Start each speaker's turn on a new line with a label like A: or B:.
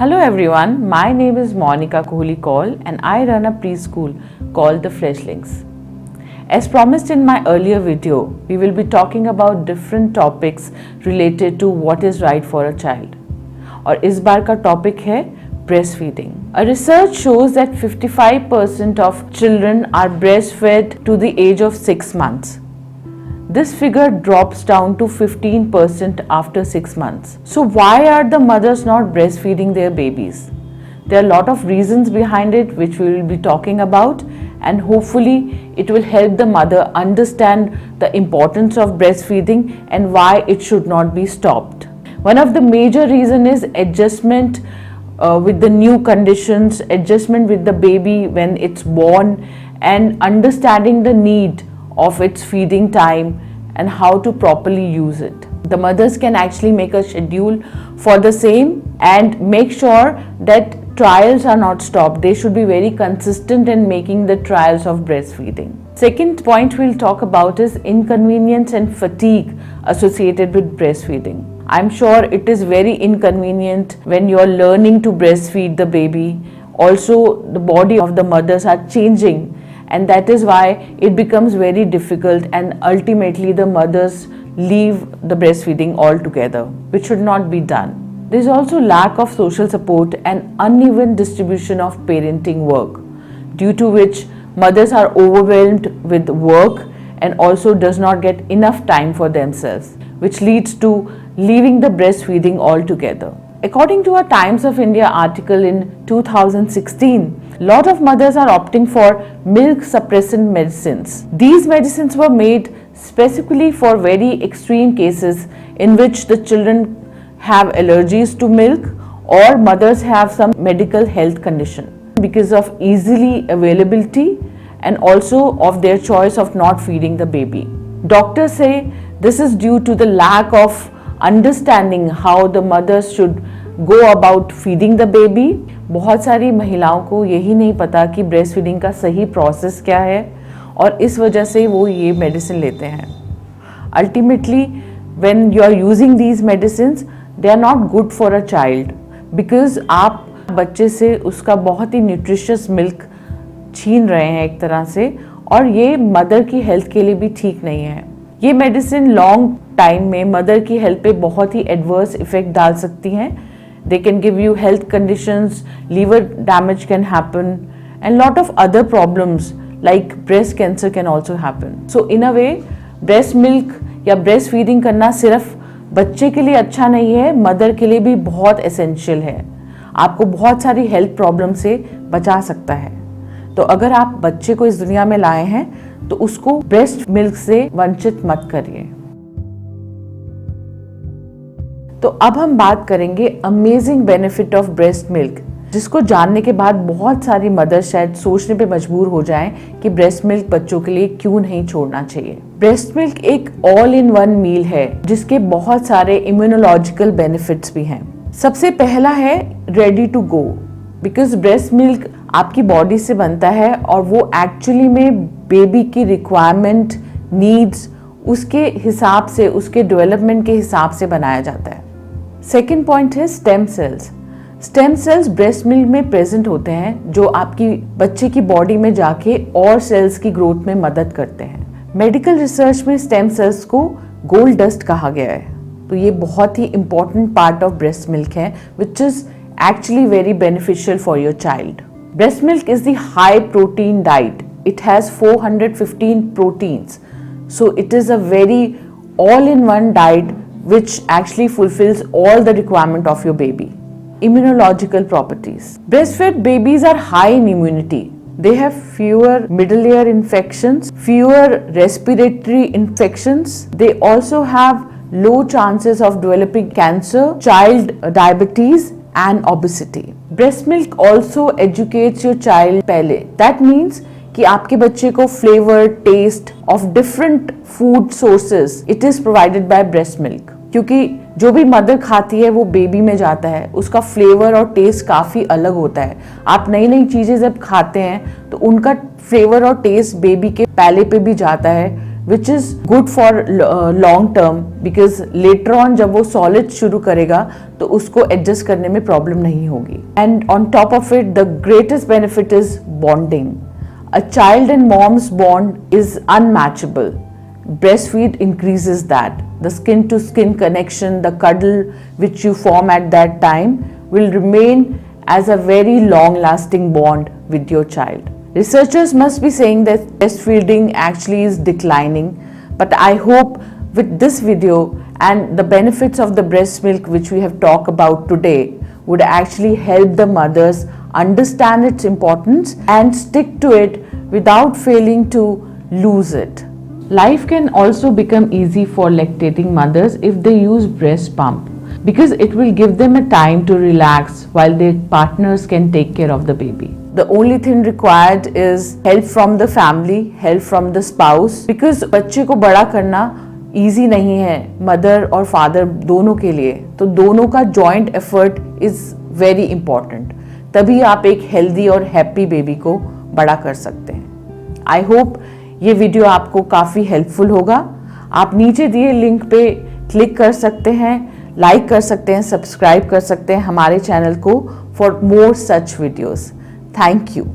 A: Hello everyone, my name is Monica Kohli Kaul and I run a preschool called The Fledglings. As promised in my earlier video, we will be talking about different topics related to what is right for a child. और इस बार का topic है breastfeeding. A research shows that 55% of children are breastfed to the age of 6 months. This figure drops down to 15% after 6 months. So why are the mothers not breastfeeding their babies? There are a lot of reasons behind it which we will be talking about, and hopefully it will help the mother understand the importance of breastfeeding and why it should not be stopped. One of the major reasons is adjustment with the new conditions, adjustment with the baby when it's born, and understanding the need of its feeding time and how to properly use it. The mothers can actually make a schedule for the same and make sure that trials are not stopped. They should be very consistent in making the trials of breastfeeding. Second point we'll talk about is inconvenience and fatigue associated with breastfeeding. I'm sure it is very inconvenient when you're learning to breastfeed the baby. Also, the body of the mothers are changing, and that is why it becomes very difficult, and ultimately the mothers leave the breastfeeding altogether, which should not be done. There is also lack of social support and uneven distribution of parenting work, due to which mothers are overwhelmed with work and also does not get enough time for themselves, which leads to leaving the breastfeeding altogether. According to a Times of India article in 2016, a lot of mothers are opting for milk suppressant medicines. These medicines were made specifically for very extreme cases in which the children have allergies to milk or mothers have some medical health condition, because of easily availability and also of their choice of not feeding the baby. Doctors say this is due to the lack of understanding how the mothers should go about feeding the baby. बहुत सारी महिलाओं को यही नहीं पता कि breast feeding का सही प्रोसेस क्या है और इस वजह से वो ये मेडिसिन लेते हैं. Ultimately when you are using these medicines they are not good for a child, because आप बच्चे से उसका बहुत ही न्यूट्रिशियस मिल्क छीन रहे हैं एक तरह से, और ये मदर की हेल्थ के लिए भी ठीक नहीं है. ये मेडिसिन लॉन्ग टाइम में मदर की हेल्थ पे बहुत ही एडवर्स इफेक्ट डाल सकती हैं. They can give you health conditions, liver damage can happen, and lot of other problems like breast cancer can also happen. So in a way, breast milk या breastfeeding करना सिर्फ बच्चे के लिए अच्छा नहीं है, मदर के लिए भी बहुत एसेंशियल है. आपको बहुत सारी हेल्थ प्रॉब्लम से बचा सकता है. तो अगर आप बच्चे को इस दुनिया में लाए हैं तो उसको ब्रेस्ट मिल्क से वंचित मत करिए. तो अब हम बात करेंगे amazing benefit of breast milk, जिसको जानने के बाद बहुत सारी मदर्स शायद सोचने पे मजबूर हो जाएं कि ब्रेस्ट मिल्क बच्चों के लिए क्यों नहीं छोड़ना चाहिए. ब्रेस्ट मिल्क एक ऑल इन वन मील है जिसके बहुत सारे इम्यूनोलॉजिकल बेनिफिट्स भी हैं. सबसे पहला है ready to go, because breast milk आपकी बॉडी से बनता है और वो एक्चुअली में बेबी की रिक्वायरमेंट, नीड्स, उसके हिसाब से, उसके डेवलपमेंट के हिसाब से बनाया जाता है. सेकेंड पॉइंट है stem cells. Stem cells breast milk में प्रेजेंट होते हैं जो आपकी बच्चे की बॉडी में जाके और सेल्स की ग्रोथ में मदद करते हैं. मेडिकल रिसर्च में स्टेम सेल्स को गोल्ड डस्ट कहा गया है. तो ये बहुत ही important part of breast milk है which is actually very beneficial for your child. Breast milk is the high protein diet. It has 415 proteins. So it is a very all-in-one diet which actually fulfills all the requirement of your baby. Immunological properties. Breastfed babies are high in immunity. They have fewer middle ear infections, fewer respiratory infections. They also have low chances of developing cancer, child diabetes and obesity. Breast milk also educates your child पहले. That means कि आपके बच्चे को flavour, taste of different food sources it is provided by breast milk. क्योंकि जो भी mother खाती है वो बेबी में जाता है, उसका फ्लेवर और टेस्ट काफ़ी अलग होता है. आप नई नई चीज़ें जब खाते हैं तो उनका फ्लेवर और टेस्ट बेबी के पैले पे भी जाता है, which is good for long term, because later on जब वो solid शुरू करेगा तो उसको adjust करने में problem नहीं होगी. And on top of it, the greatest benefit is bonding. A child and mom's bond is unmatchable. Breastfeed increases that. The skin to skin connection, the cuddle which you form at that time will remain as a very long lasting bond with your child. Researchers must be saying that breastfeeding actually is declining, but I hope with this video and the benefits of the breast milk which we have talked about today would actually help the mothers understand its importance and stick to it without failing to lose it. Life can also become easy for lactating mothers if they use breast pump, because it will give them a time to relax while their partners can take care of the baby. The only thing required is help from the family, help from the spouse, because बच्चे को बड़ा करना easy नहीं है mother और father दोनों के लिए, तो दोनों का joint effort is very important. तभी आप एक healthy और happy baby को बड़ा कर सकते हैं. I hope ये वीडियो आपको काफ़ी हेल्पफुल होगा. आप नीचे दिए लिंक पे क्लिक कर सकते हैं, लाइक कर सकते हैं, सब्सक्राइब कर सकते हैं हमारे चैनल को for more such videos. Thank you.